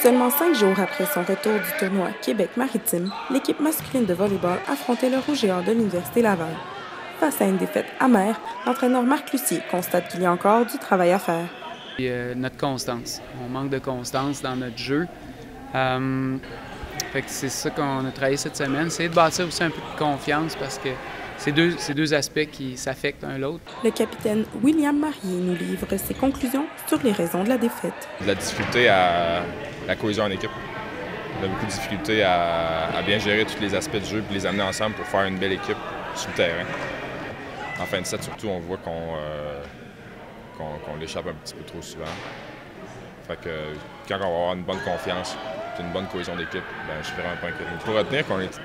Seulement 5 jours après son retour du tournoi Québec Maritime, l'équipe masculine de volley-ball affrontait le Rouge et Or de l'Université Laval. Face à une défaite amère, l'entraîneur Marc Lucier constate qu'il y a encore du travail à faire. Notre constance. On manque de constance dans notre jeu. Fait que c'est ça qu'on a travaillé cette semaine. C'est de bâtir aussi un peu de confiance parce que c'est deux aspects qui s'affectent l'un l'autre. Le capitaine William Marier nous livre ses conclusions sur les raisons de la défaite. De la difficulté à la cohésion en équipe. On a beaucoup de difficulté à bien gérer tous les aspects du jeu et les amener ensemble pour faire une belle équipe sur le terrain. En fin de set, surtout, on voit qu'on l'échappe un petit peu trop souvent. Fait que quand on va avoir une bonne confiance et une bonne cohésion d'équipe, je suis vraiment pas inquiet. Il faut retenir qu'on est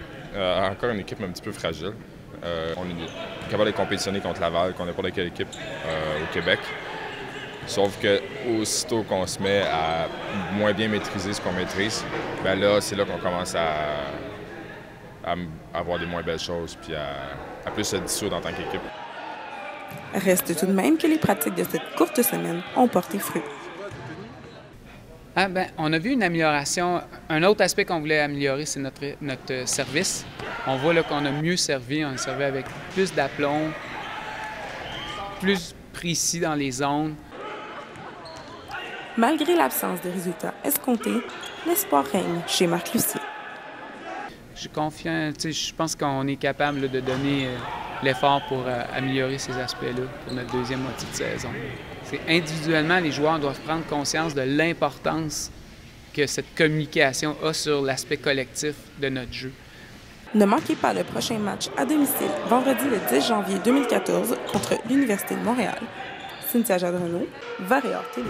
encore une équipe un petit peu fragile. On est capable de compétitionner contre Laval, contre n'importe quelle équipe au Québec. Sauf que aussitôt qu'on se met à moins bien maîtriser ce qu'on maîtrise, là, c'est là qu'on commence à avoir des moins belles choses puis à plus se dissoudre en tant qu'équipe. Reste tout de même que les pratiques de cette courte semaine ont porté fruit. On a vu une amélioration. Un autre aspect qu'on voulait améliorer, c'est notre service. On voit là, qu'on a mieux servi. On a servi avec plus d'aplomb, plus précis dans les zones. Malgré l'absence de résultats escomptés, l'espoir règne chez Marc Lucier. Je suis confiant. Je pense qu'on est capable de donner l'effort pour améliorer ces aspects-là pour notre deuxième moitié de saison. Individuellement, les joueurs doivent prendre conscience de l'importance que cette communication a sur l'aspect collectif de notre jeu. Ne manquez pas le prochain match à domicile, vendredi le 10 janvier 2014 contre l'Université de Montréal. Cynthia Jadrenault, Var-et-Or Télé.